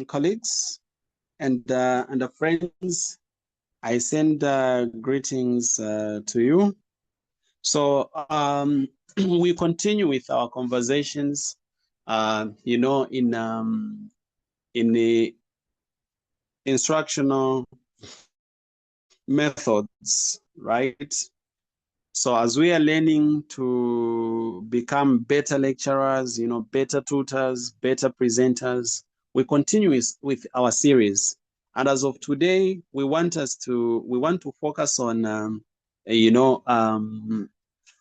colleagues and the friends. I send greetings to you. So we continue with our conversations, you know, in the instructional methods, right? So as we are learning to become better lecturers, you know, better tutors, better presenters, we continue with our series. And as of today, we want to focus on, you know,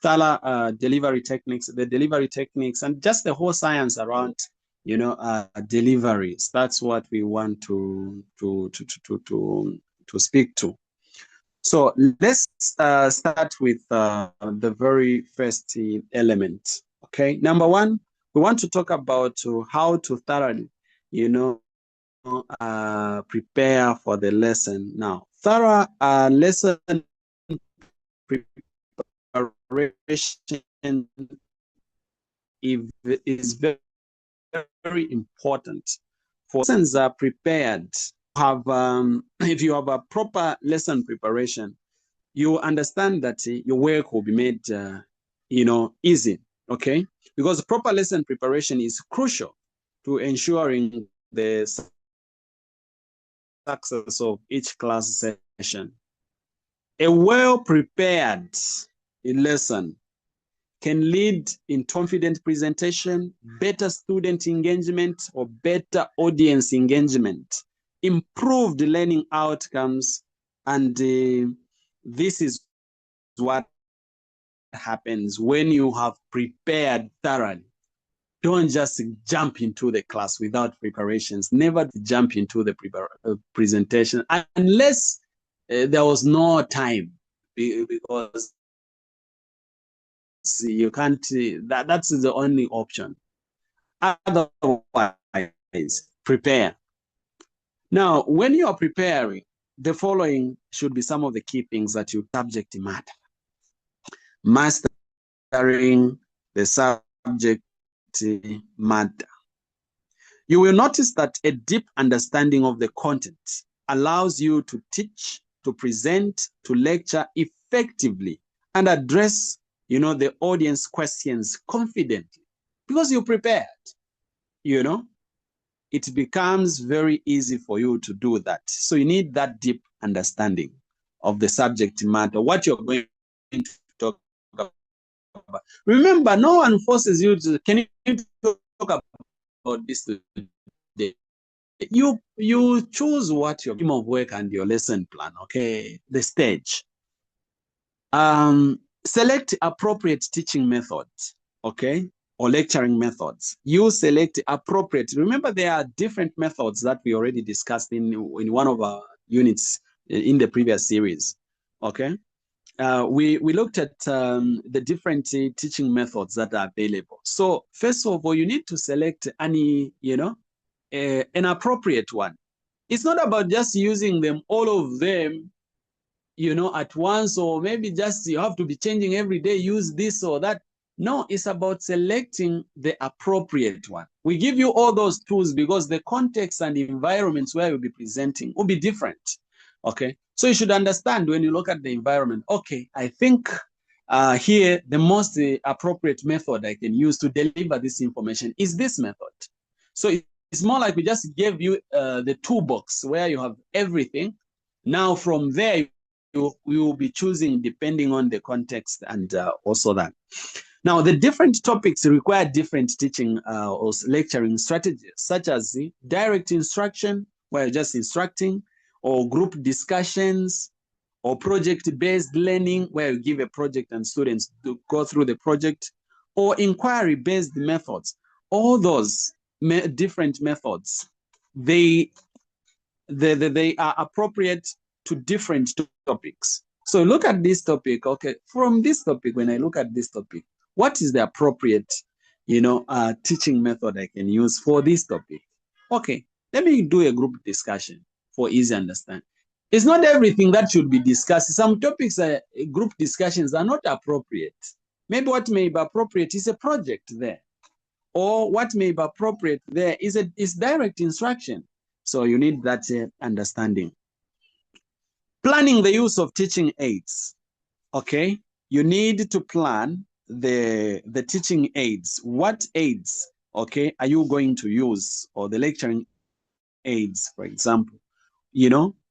thorough delivery techniques, the delivery techniques, and just the whole science around, you know, deliveries. That's what we want to speak to. So let's start with the very first element. Okay, number one, we want to talk about how to thoroughly, you know, prepare for the lesson. Now, thorough lesson preparation is very, very important. For lessons are prepared. If you have a proper lesson preparation, you understand that your work will be made, you know, easy, okay? Because proper lesson preparation is crucial to ensuring the success of each class session. A well-prepared lesson can lead in confident presentation, better student engagement, or better audience engagement, improved learning outcomes, and this is what happens when you have prepared thoroughly. Don't just jump into the class without preparations. Never jump into the presentation unless there was no time, because you can't, that's the only option. Otherwise, prepare. Now, when you are preparing, the following should be some of the key things that you subject matter. Mastering the subject matter. You will notice that a deep understanding of the content allows you to teach, to present, to lecture effectively, and address, you know, the audience questions confidently because you prepared. You know, it becomes very easy for you to do that. So you need that deep understanding of the subject matter, what you're going to talk about. Remember, no one forces you to, can you talk about this today? You choose what your team of work and your lesson plan, okay? The stage. Select appropriate teaching methods, okay? Or lecturing methods. You select appropriate. Remember, there are different methods that we already discussed in one of our units in the previous series, okay? We looked at the different teaching methods that are available. So first of all, you need to select any, you know, an appropriate one. It's not about just using them, all of them, you know, at once, or maybe just you have to be changing every day, use this or that. No, it's about selecting the appropriate one. We give you all those tools because the context and the environments where you'll be presenting will be different, okay? So you should understand when you look at the environment, okay, I think here the most appropriate method I can use to deliver this information is this method. So it's more like we just gave you the toolbox where you have everything. Now from there, you will be choosing depending on the context and also that. Now, the different topics require different teaching or lecturing strategies, such as direct instruction, where you're just instructing, or group discussions, or project-based learning, where you give a project and students to go through the project, or inquiry-based methods. All those different methods, they are appropriate to different topics. So look at this topic, okay, from this topic, when I look at this topic, what is the appropriate, you know, teaching method I can use for this topic? Okay, let me do a group discussion for easy understanding. It's not everything that should be discussed. Some topics, group discussions are not appropriate. Maybe what may be appropriate is a project there. or what may be appropriate there is direct instruction. So you need that understanding. Planning the use of teaching aids. Okay, you need to plan the teaching aids. What aids, okay, are you going to use, or the lecturing aids, for example?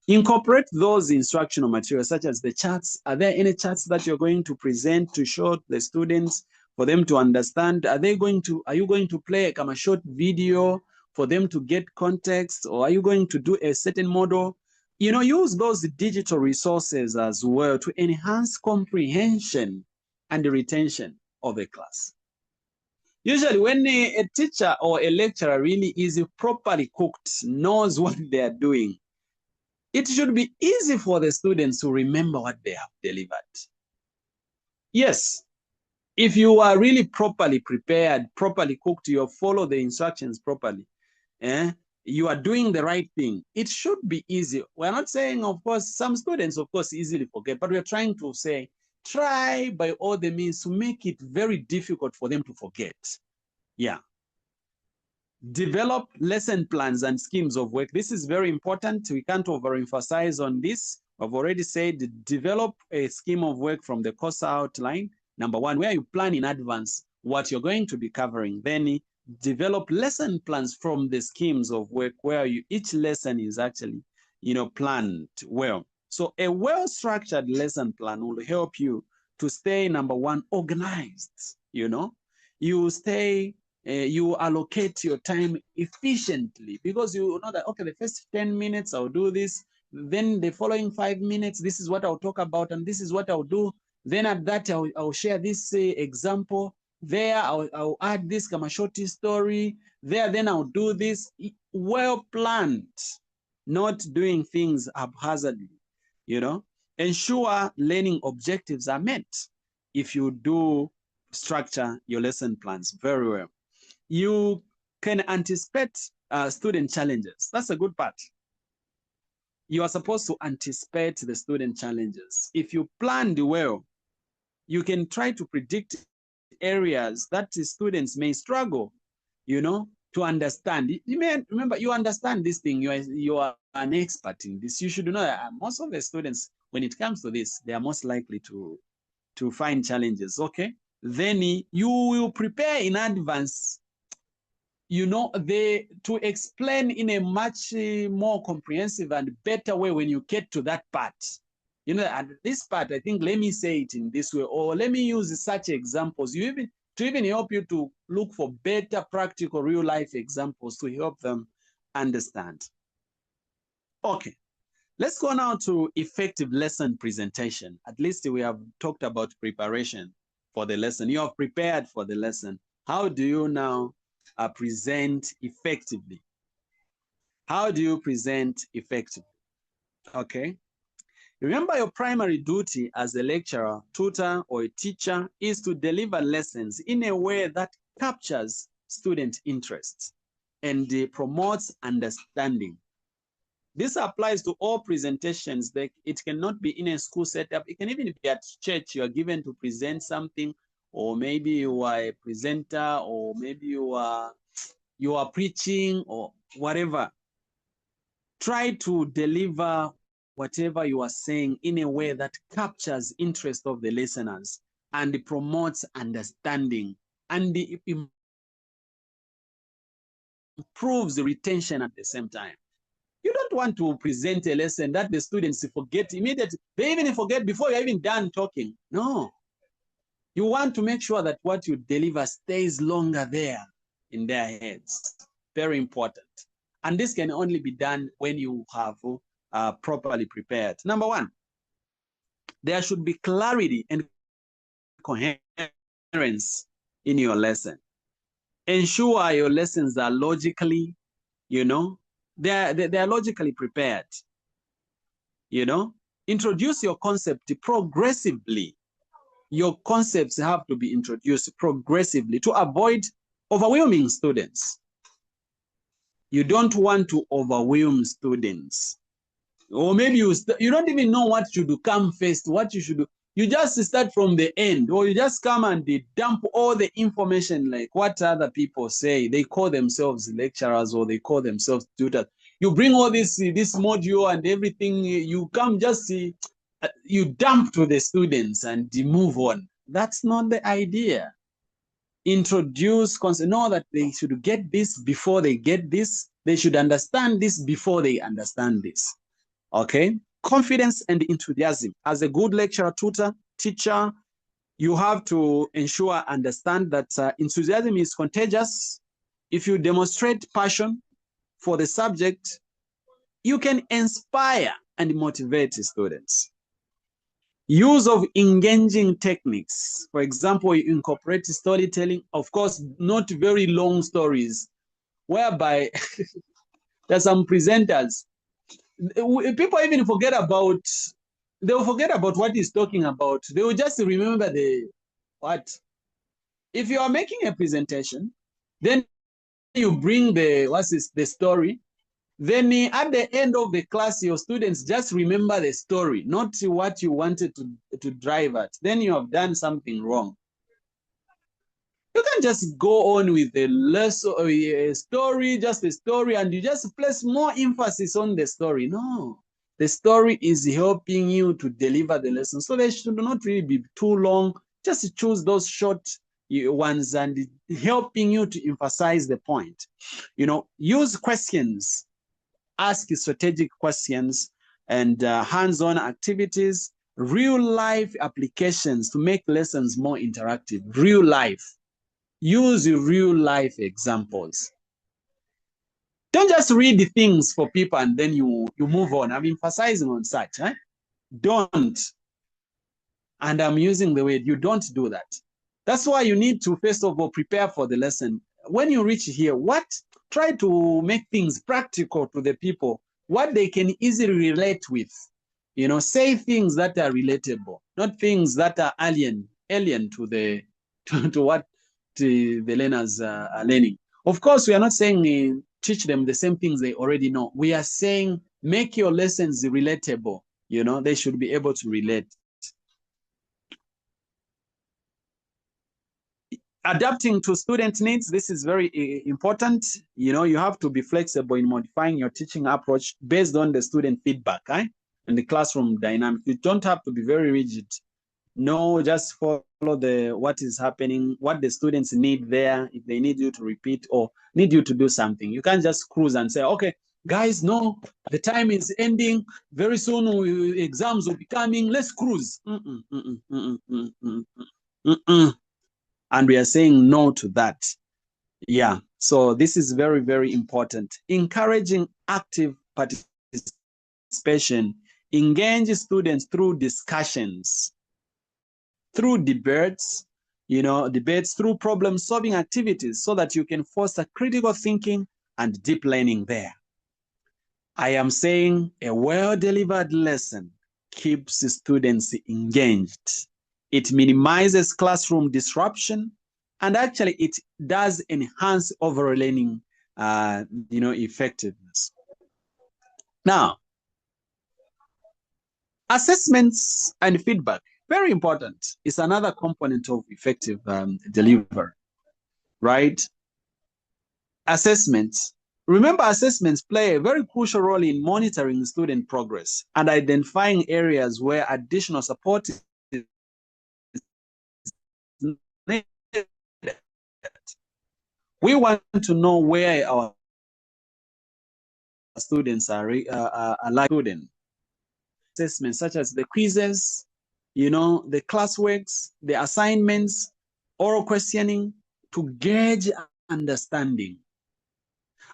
Incorporate those instructional materials such as the charts. Are there any charts that you're going to present to show the students for them to understand? Are you going to play a short video for them to get context, or are you going to do a certain model? Use those digital resources as well to enhance comprehension and retention of a class. Usually when a teacher or a lecturer really is properly cooked, knows what they are doing, it should be easy for the students to remember what they have delivered. Yes, if you are really properly prepared, properly cooked, you follow the instructions properly, you are doing the right thing, it should be easy. We're not saying, of course, some students, of course, easily forget, but we're trying to say, try by all the means to make it very difficult for them to forget. Yeah. Develop lesson plans and schemes of work. This is very important. We can't overemphasize on this. I've already said, develop a scheme of work from the course outline. Number one, where you plan in advance what you're going to be covering. Then develop lesson plans from the schemes of work where each lesson is actually, planned well. So a well-structured lesson plan will help you to stay, number one, organized. You stay, you allocate your time efficiently, because you know that, okay, the first 10 minutes I'll do this, then the following 5 minutes, this is what I'll talk about, and this is what I'll do. Then at that, I'll share this example. There, I'll add this short story. There, then I'll do this. Well planned, not doing things haphazardly, Ensure learning objectives are met if you do structure your lesson plans very well. You can anticipate student challenges. That's a good part. You are supposed to anticipate the student challenges. If you planned well, you can try to predict areas that the students may struggle, to understand. You may remember, you understand this thing, you are an expert in this. You should know that most of the students, when it comes to this, they are most likely to find challenges, okay? Then you will prepare in advance, to explain in a much more comprehensive and better way when you get to that part. At this part, I think, let me say it in this way, or let me use such examples. To even help you to look for better practical real life examples to help them understand. Okay, let's go now to effective lesson presentation. At least we have talked about preparation for the lesson. You have prepared for the lesson. How do you now present effectively? How do you present effectively? Okay. Remember, your primary duty as a lecturer, tutor, or a teacher is to deliver lessons in a way that captures student interest and promotes understanding. This applies to all presentations. It cannot be in a school setup. It can even be at church. You are given to present something, or maybe you are a presenter, or maybe you are preaching, or whatever. Try to deliver whatever you are saying in a way that captures interest of the listeners and promotes understanding and improves the retention at the same time. You don't want to present a lesson that the students forget immediately. They even forget before you're even done talking. No. You want to make sure that what you deliver stays longer there in their heads. Very important. And this can only be done when you have properly prepared. Number one, there should be clarity and coherence in your lesson. Ensure your lessons are logically, they're logically prepared. Introduce your concept progressively. Your concepts have to be introduced progressively to avoid overwhelming students. You don't want to overwhelm students. Or maybe you don't even know what should come first, what you should do. You just start from the end, or you just come and they dump all the information, like what other people say. They call themselves lecturers or they call themselves tutors. You bring all this module and everything, you come just you dump to the students and you move on. That's not the idea. Introduce concept. Know that they should get this before they get this. They should understand this before they understand this. Okay? Confidence and enthusiasm. As a good lecturer, tutor, teacher, you have to understand that enthusiasm is contagious. If you demonstrate passion for the subject, you can inspire and motivate students. Use of engaging techniques. For example, you incorporate storytelling, of course, not very long stories, whereby there's some presenters, people even forget about, they'll forget about what he's talking about. They will just remember what. If you are making a presentation, then you bring the story. Then at the end of the class, your students just remember the story, not what you wanted to drive at. Then you have done something wrong. You can't just go on with a story, just a story, and you just place more emphasis on the story. No, the story is helping you to deliver the lesson. So they should not really be too long. Just choose those short ones and helping you to emphasize the point. Use questions, ask strategic questions, and hands-on activities, real-life applications to make lessons more interactive. Real life. Use real-life examples. Don't just read the things for people and then you move on. I'm emphasizing on such. Don't. And I'm using the word, you don't do that. That's why you need to, first of all, prepare for the lesson. When you reach here, try to make things practical to the people, what they can easily relate with. Say things that are relatable, not things that are alien to the to what the learners are learning. Of course, we are not saying teach them the same things they already know. We are saying make your lessons relatable. They should be able to relate. Adapting to student needs, this is very important. You have to be flexible in modifying your teaching approach based on the student feedback and the classroom dynamic. You don't have to be very rigid. No, just follow what is happening, what the students need there, if they need you to repeat or need you to do something. You can't just cruise and say, okay, guys, no, the time is ending. Very soon exams will be coming. Let's cruise. And we are saying no to that. Yeah, so this is very, very important. Encouraging active participation. Engage students through discussions, through debates, through problem-solving activities so that you can foster critical thinking and deep learning there. I am saying a well-delivered lesson keeps students engaged. It minimizes classroom disruption, and actually it does enhance overall learning, effectiveness. Now, assessments and feedback, very important. It's another component of effective delivery, right? Assessments. Remember, assessments play a very crucial role in monitoring student progress and identifying areas where additional support is needed. We want to know where our students are like students. Assessments such as the quizzes, the classworks, the assignments, oral questioning to gauge understanding.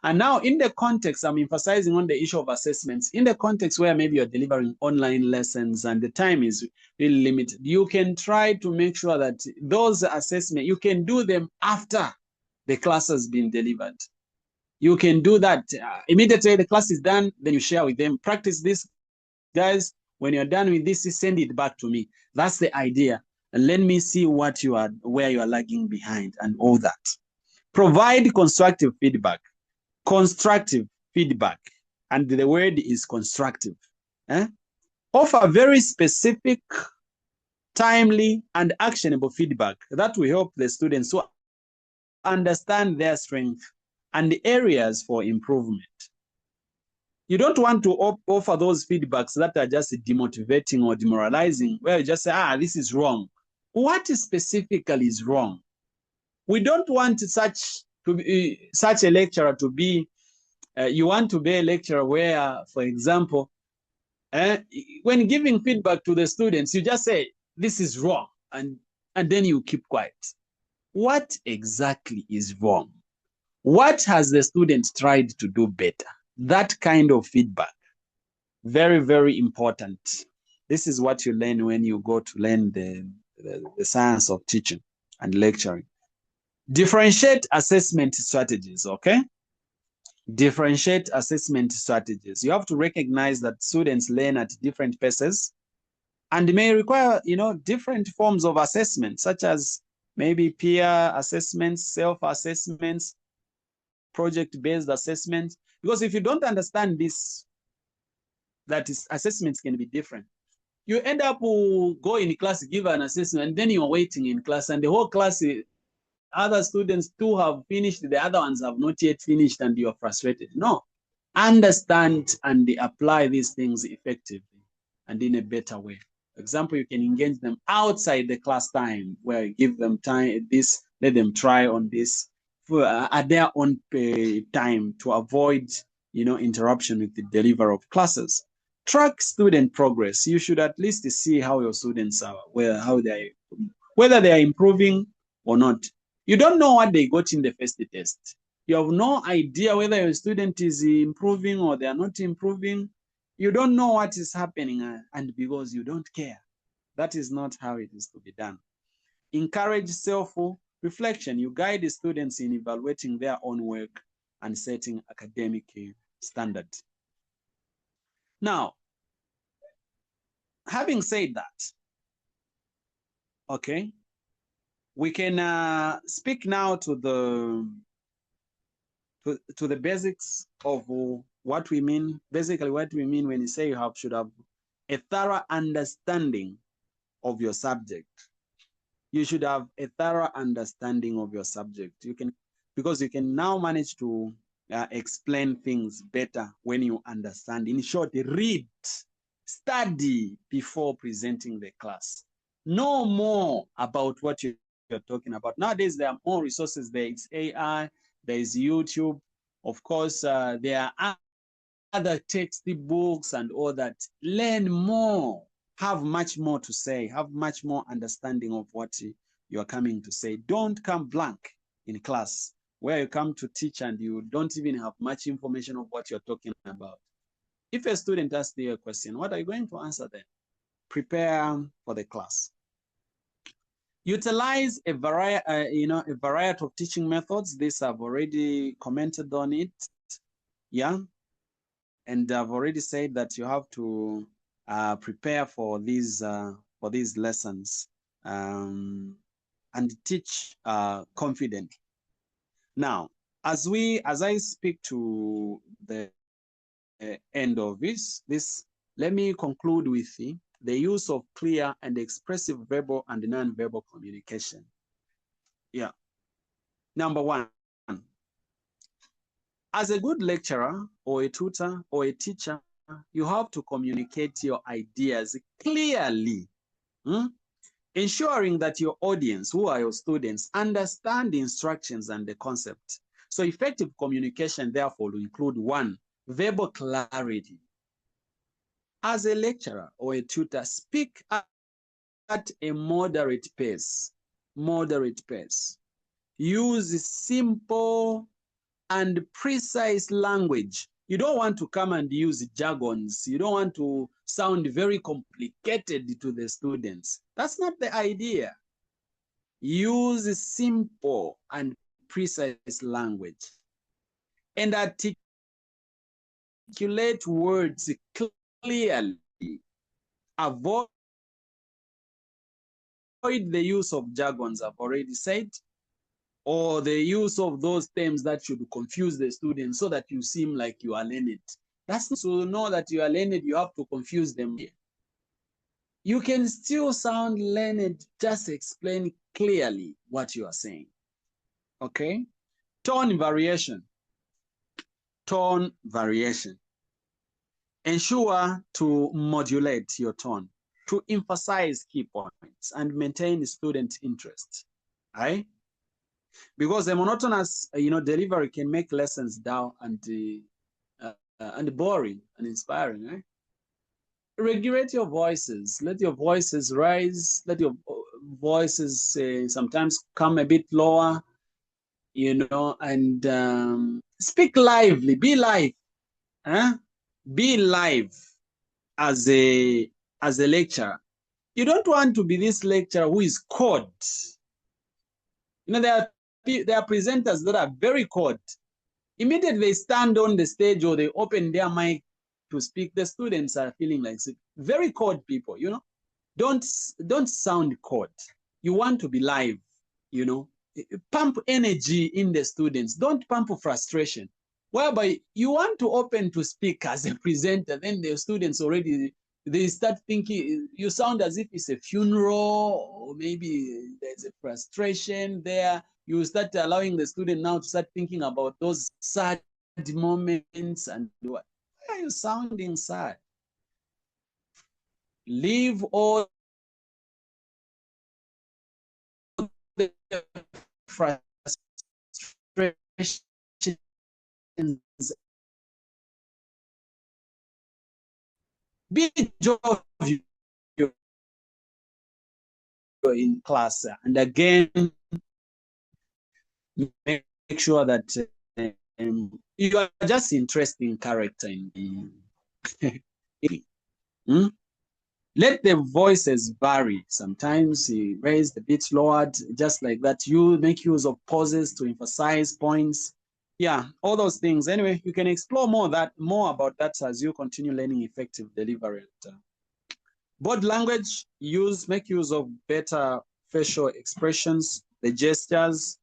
And now in the context, I'm emphasizing on the issue of assessments, in the context where maybe you're delivering online lessons and the time is really limited, you can try to make sure that those assessments, you can do them after the class has been delivered. You can do that immediately the class is done, then you share with them, practice this, guys. When you're done with this, send it back to me. That's the idea. And let me see where you are lagging behind and all that. Provide constructive feedback. Constructive feedback, and the word is constructive. Offer very specific, timely, and actionable feedback that will help the students to understand their strengths and the areas for improvement. You don't want to offer those feedbacks that are just demotivating or demoralizing, where you just say, this is wrong. What specifically is wrong? We don't want such a lecturer to be, you want to be a lecturer where, for example, when giving feedback to the students, you just say, this is wrong, and then you keep quiet. What exactly is wrong? What has the student tried to do better? That kind of feedback, very, very important. This is what you learn when you go to learn the science of teaching and lecturing. Differentiate assessment strategies, okay? Differentiate assessment strategies. You have to recognize that students learn at different paces and may require, different forms of assessment, such as maybe peer assessments, self-assessments, project-based assessments. Because if you don't understand this, that is, assessments can be different. You end up go in class, give an assessment, and then you're waiting in class, and the whole class, other students too have finished, the other ones have not yet finished, and you're frustrated. No, understand and apply these things effectively and in a better way. For example, you can engage them outside the class time, where you give them time, let them try on this at their own time to avoid, interruption with the delivery of classes. Track student progress. You should at least see how your students are, whether they are improving or not. You don't know what they got in the first test. You have no idea whether your student is improving or they are not improving. You don't know what is happening, and because you don't care. That is not how it is to be done. Encourage self-reflection. You guide the students in evaluating their own work and setting academic standards. Now, having said that, okay, we can speak now to the basics of what we mean. Basically, what we mean when you say you should have a thorough understanding of your subject. You should have a thorough understanding of your subject. Because you can now manage to explain things better when you understand. In short, read, study before presenting the class. Know more about what you're talking about. Nowadays, there are more resources. There is AI, there is YouTube. Of course, there are other textbooks and all that. Learn more. Have much more to say. Have much more understanding of what you are coming to say. Don't come blank in class, where you come to teach and you don't even have much information of what you're talking about. If a student asks you a question, what are you going to answer then? Prepare for the class. Utilize a variety of teaching methods. This I've already commented on it. Yeah. And I've already said that you have to prepare for these lessons and teach confidently. Now, as I speak to the end of this, let me conclude with the use of clear and expressive verbal and non-verbal communication. Yeah. Number one, as a good lecturer or a tutor or a teacher, you have to communicate your ideas clearly, ensuring that your audience, who are your students, understand the instructions and the concept. So effective communication, therefore, will include one, verbal clarity. As a lecturer or a tutor, speak at a moderate pace. Moderate pace. Use simple and precise language. You don't want to come and use jargons. You don't want to sound very complicated to the students. That's not the idea. Use simple and precise language and articulate words clearly. Avoid the use of jargons, I've already said, or the use of those terms that should confuse the students so that you seem like you are learned. That's not to know that you are learned, you have to confuse them. you can still sound learned. Just explain clearly what you are saying. Okay? Tone variation. Tone variation. Ensure to modulate your tone to emphasize key points and maintain student interest. Right? Because the monotonous, delivery can make lessons dull and boring and inspiring. Right? Regulate your voices. Let your voices rise. Let your voices sometimes come a bit lower, and speak lively. Be live. Huh? Be live as a lecturer. You don't want to be this lecturer who is cold. There are presenters that are very cold. Immediately they stand on the stage or they open their mic to speak, the students are feeling like very cold people. Don't sound cold. You want to be live. Pump energy in the students. Don't pump frustration. Whereby you want to open to speak as a presenter, then the students already, they start thinking you sound as if it's a funeral, or maybe there's a frustration there. You start allowing the student now to start thinking about those sad moments and what. Why are you sounding sad? Leave all the frustrations be jovial in class, and again make sure that you are just interesting character in the Let the voices vary. Sometimes raised a bit lowered, just like that. You make use of pauses to emphasize points. Yeah, all those things. Anyway, you can explore more about that as you continue learning effective delivery. Body language, make use of better facial expressions, the gestures.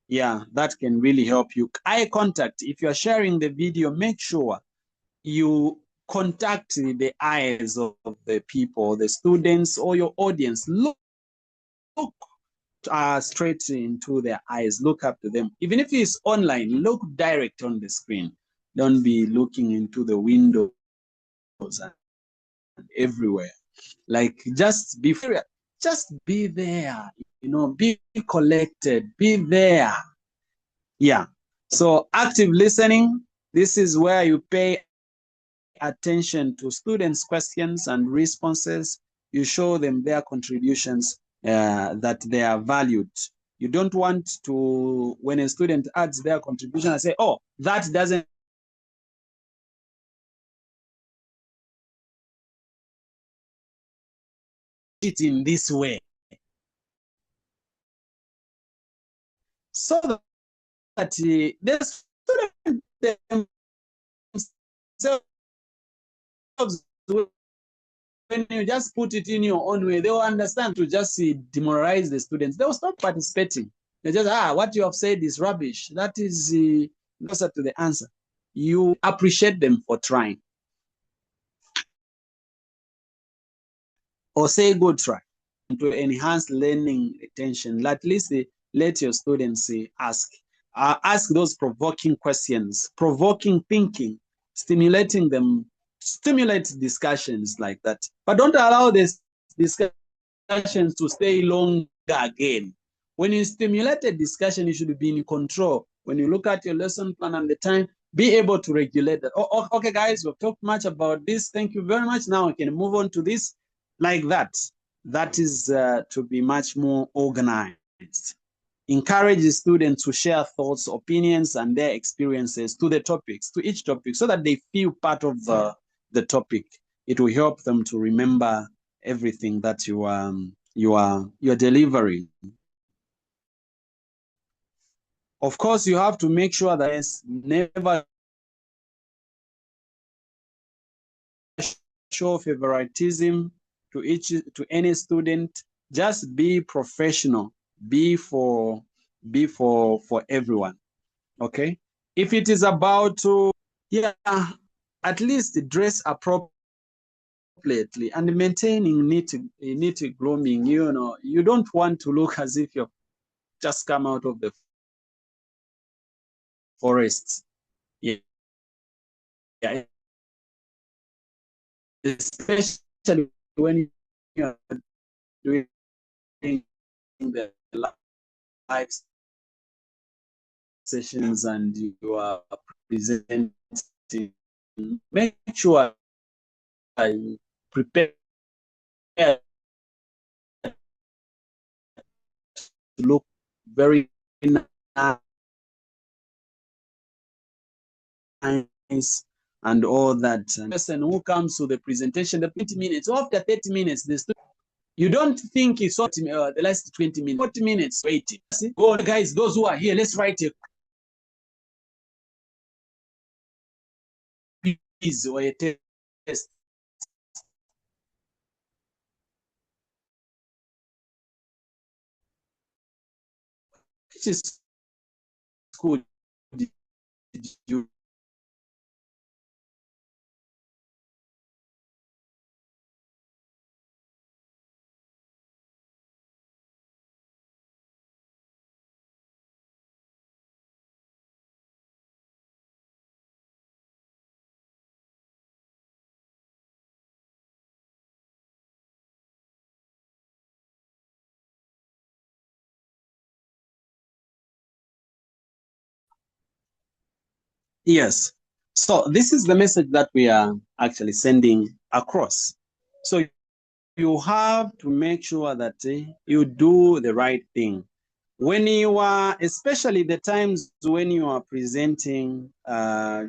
Yeah, that can really help you. Eye contact. If you're sharing the video, make sure you contact the eyes of the people, the students, or your audience. Look straight into their eyes. Look up to them. Even if it's online, look direct on the screen. Don't be looking into the windows and everywhere. Like, just be free. Just be there. Be collected. Be there. Yeah. So active listening. This is where you pay attention to students' questions and responses. You show them their contributions, that they are valued. You don't want to, when a student adds their contribution, I say, oh, that doesn't it in this way. So that the student themselves, when you just put it in your own way, they will understand to just demoralize the students. They will stop participating. They just, what you have said is rubbish. That is closer to the answer. You appreciate them for trying. Or say good try. To enhance learning retention, at least let your students ask those provoking questions, provoking thinking, stimulating them, stimulate discussions like that. But don't allow this discussions to stay longer again. When you stimulate a discussion, you should be in control. When you look at your lesson plan and the time, be able to regulate that. Oh, okay, guys, we've talked much about this. Thank you very much. Now we can move on to this, like that. That is to be much more organized. Encourage the students to share thoughts, opinions, and their experiences to the topics, to each topic, so that they feel part of the topic. It will help them to remember everything that you're delivering. Of course, you have to make sure that it's never show favoritism to any student. Just be professional. Be for everyone. Okay. If it is about to, at least dress appropriately. appropriately and maintaining neat grooming. You don't want to look as if you've just come out of the forest. Yeah, yeah. Especially when you're doing the live sessions and you are presenting, make sure you prepare to look very nice and all that. And the person who comes to the presentation, the 20 minutes, after 30 minutes, you don't think it's the last 20 minutes, 40 minutes waiting. Go, guys, those who are here, let's write a quiz or a test. Which is school did you Yes. So this is the message that we are actually sending across. So you have to make sure that you do the right thing. When you are, especially the times when you are presenting,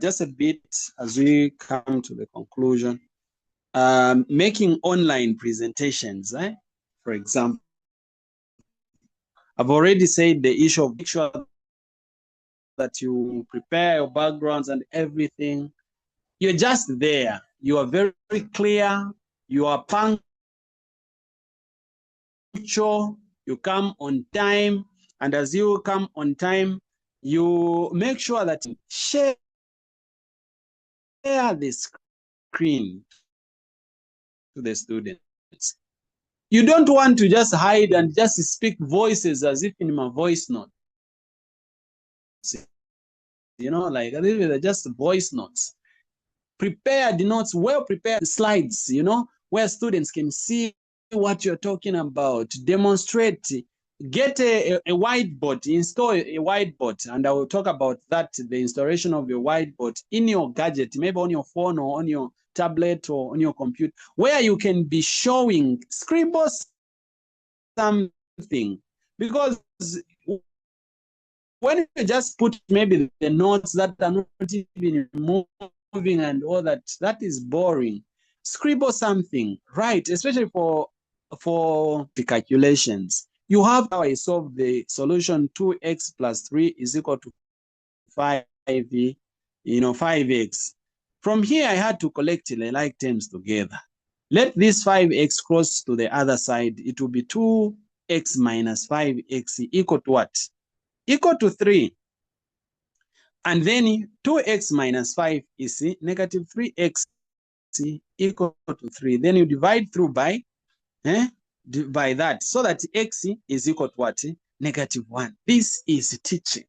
just a bit as we come to the conclusion, making online presentations, for example, I've already said the issue of make sure that you prepare your backgrounds and everything. You're just there. You are very clear. You are punctual. You come on time. And as you come on time, you make sure that you share the screen to the students. You don't want to just hide and just speak voices as if in my voice note. Like these are just voice notes. Prepared notes, well prepared slides, where students can see what you're talking about, demonstrate, get a whiteboard, install a whiteboard, and I will talk about that, the installation of your whiteboard in your gadget, maybe on your phone or on your tablet or on your computer, where you can be showing, scribble something, because when you just put maybe the notes that are not even moving and all that, that is boring. Scribble something, right? Especially for the calculations. You have how I solve the solution 2x plus 3 is equal to 5, 5x. From here, I had to collect the like terms together. Let this 5x cross to the other side. It will be 2x minus 5x equal to what? Equal to 3. And then 2x minus 5 is negative 3x equal to 3. Then you divide through by that, so that x is equal to what? Negative 1. This is teaching.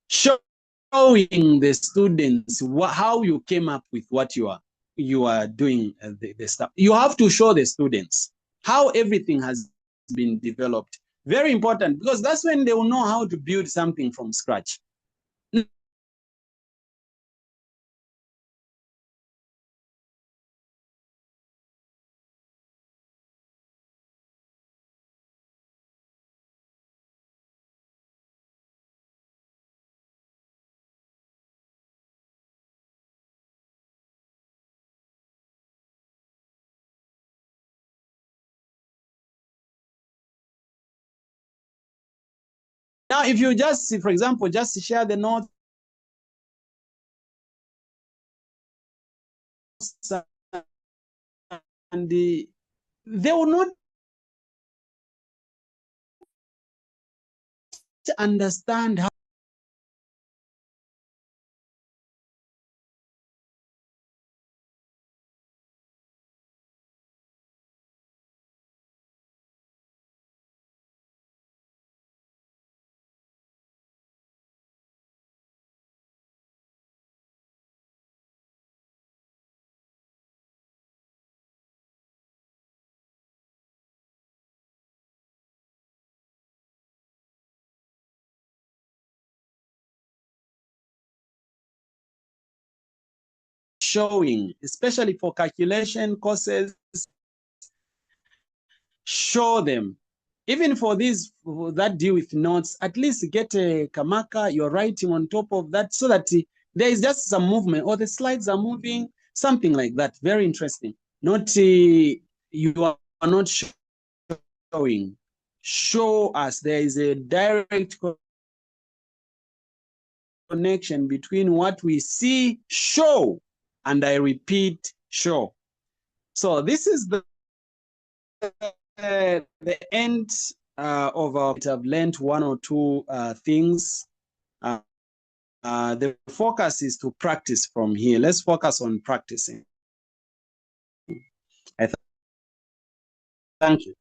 Showing the students how you came up with what you are doing, the stuff. You have to show the students how everything has been developed. Very important, because that's when they will know how to build something from scratch. Now, if you just, for example, just share the notes and they will not understand how showing, especially for calculation courses. Show them. Even for these that deal with notes, at least get a marker, you're writing on top of that so that there is just some movement or the slides are moving, something like that. Very interesting. Not you are not showing. Show us. There is a direct connection between what we see, show, and I repeat, show. So this is the end of our. I've learned one or two things. The focus is to practice from here. Let's focus on practicing. Thank you.